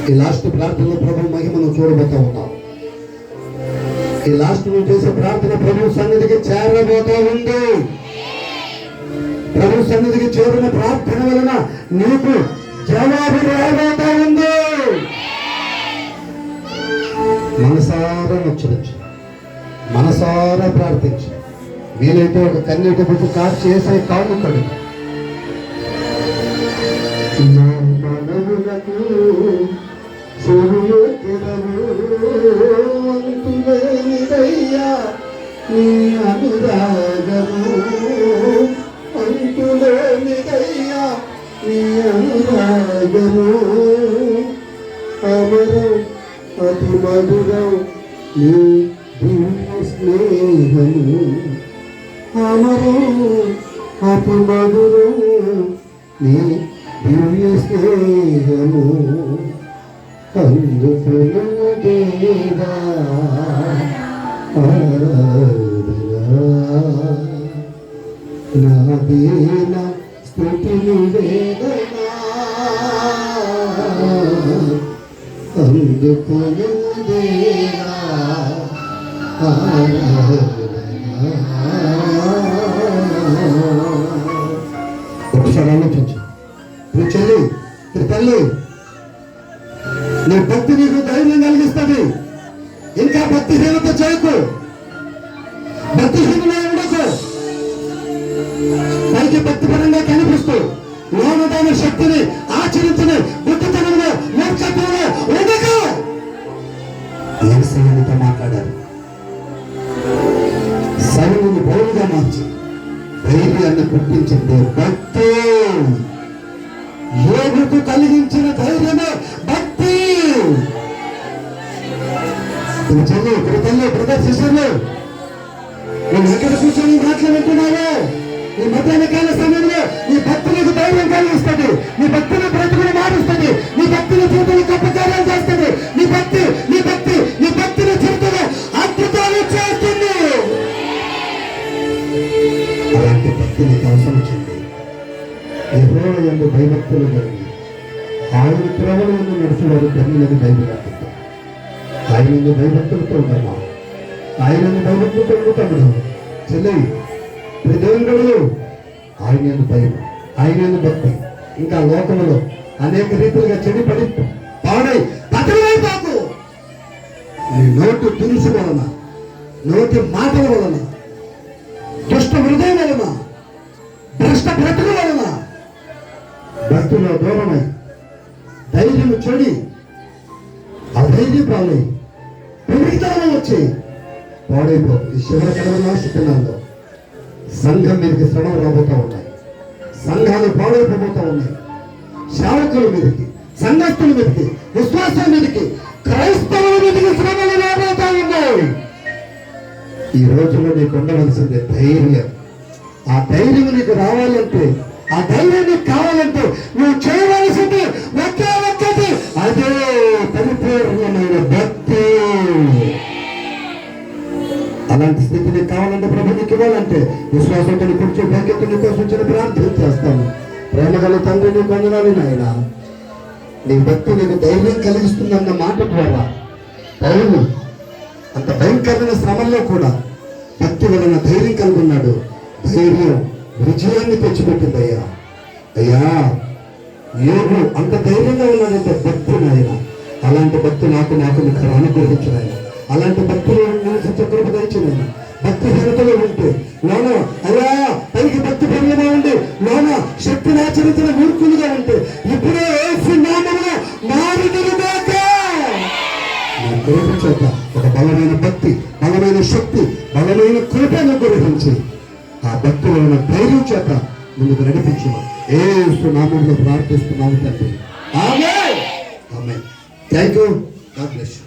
ఈ లాస్ట్ ప్రార్థనలో ప్రభు మహిమను చూడబోతా ఉన్నాం. ఈ లాస్ట్ నువ్వు చేసే ప్రార్థన ప్రభు సన్నిధికి చేరబోతా ఉంది. ప్రభు సన్నిధికి చేరిన ప్రార్థన వలన నీకు జవాబు రాబోతా ఉంది. మనసారా నచ్చవచ్చు, మనసారా ప్రార్థించు. వీలైతే ఒక కన్నీటి బుట్టు కార్చి వేసే కాముతాడు. మనవులకు అంతులేనిదయ్యా నీ అనురాగము, అంతులేనిదయ్యా నీ అనురాగము. అమరం అతి మధురం నీ దివ్య స్నేహము, అమరం అతి మధురం నీ దివ్య స్నేహము. అందుకును దేవా నా దీన స్తుతిని వేదనా, అందుకును దేవా ఒకసారి ఆలోచించు. చెల్లి, తల్లి, నీ భక్తి నీకు ధైర్యం కలిగిస్తుంది. ఇంకా భక్తిహీనత చేయకు, భక్తిహీనమే ఉండకు. పైకి భక్తిపరంగా కనిపిస్తూ లోనదాని శక్తిని ఆచరించని బుద్ధితనంలో మూర్ఖత్వంలో ఉండకు. ఏసయ్యతో మాట్లాడారు. సైన్యుని బోలుగా మార్చి ధైర్యాన్ని పుట్టించింది భక్తి. యోగుకు కలిగించిన ధైర్యమే భక్తి. చెల్లి, తల్లి, బ్రదర్, సిస్టర్లు, నేను ఎక్కడ కూర్చొని మాటలు వింటున్నావో ఈ మధ్యాహ్న కాల సమయంలో నీ భక్తులకు ధైర్యం కలిగిస్తుంది. నీ భక్తుల బ్రతుకులు మారుస్తుంది. నీ భక్తుల జీవితంలో గొప్ప కార్యాలు చేస్తుంది. నీ భక్తి నీ భక్తి నీ భక్తుల జీవితంలో అద్భుతాలు చేస్తుంది. అలాంటి భక్తి నీకు అవసరం వచ్చింది. యెహోవా యందు భయభక్తులు కలిగి ఆయన త్రోవలను నడిచేవారు ధన్యులని బైబిల్ అంటుంది. ఆయన భయభక్తులతో ఉన్నామా? ఆయన భయభక్తులతో ఉంటాడు. చెల్లి, దేవుడు ఆయన భయం, ఆయన భక్తి. ఇంకా లోకంలో అనేక రీతిలుగా చెడిపడి పాడై పతనమైపోకు. నీ నోటి దురుసు వలన, నోటి మాటల వలన, దుష్ట హృదయం వలన, భ్రష్ట బ్రతుకు వలన భక్తుల దూరమై ధైర్యం చెడి అధైర్యపాలై పెరిగితనం వచ్చి పాడైపో. ఈ శివకరణ స్థితిలో సంఘం మీదకి శ్రమలు రాబోతా ఉన్నాయి. సంఘాలు పాడైపోబోతా ఉన్నాయి. సేవకుల మీదకి, సంఘస్థుల మీదకి, విశ్వాసం మీదకి, క్రైస్తవుల మీదకి శ్రమలు రాబోతా ఉన్నాయి. ఈ రోజుల్లో నీకు ఉండవలసింది ధైర్యం. ఆ ధైర్యం నీకు రావాలంటే, ఆ ధైర్యం నీకు కావాలంటే నువ్వు చేయవలసింది ఒకే ఒక్కటి, అదే పరిపూర్ణమైన భక్తి. అలాంటి స్థితి నీకు కావాలంటే, ప్రభు నీకు ఇవ్వాలంటే విశ్వాసంతో కూర్చో భాగ్యత నీ కోసం చిన్న ప్రార్థన చేస్తాను. ప్రేమగల తండ్రి, నీకు వందనాలు నాయన. నీ భక్తి నీకు ధైర్యం కలిగిస్తుందన్న మాట ద్వారా పౌలు అంత భయంకరమైన శ్రమల్లో కూడా భక్తి వలన ధైర్యం కలిగి ఉన్నాడు. ధైర్యం విజయాన్ని తెచ్చిపెట్టింది. అయ్యా అయ్యా యోగు అంత ధైర్యంగా ఉన్నాడంటే భక్తి నాయన. అలాంటి భక్తి నాకు నీకు అనుగ్రహించిన ఆయన. అలాంటి భక్తులు చక్రపు దంచిన భక్తిహీనతలో ఉంటే లోన అయ్యా పైకి భక్తి పనులుగా ఉండి లోన శక్తిని ఆచరించిన మూర్ఖులుగా ఉంటే ఇప్పుడే చేత ఒక బలమైన భక్తి, బలమైన శక్తి, బలమైన కృపను గురించి ఆ భక్తులైన ధైర్యం చేత ముందుకు నడిపించు. యేసు నామములో ప్రార్థిస్తున్నాము తండ్రి. ఆమేన్. ఆమేన్. థాంక్యూ. God bless you.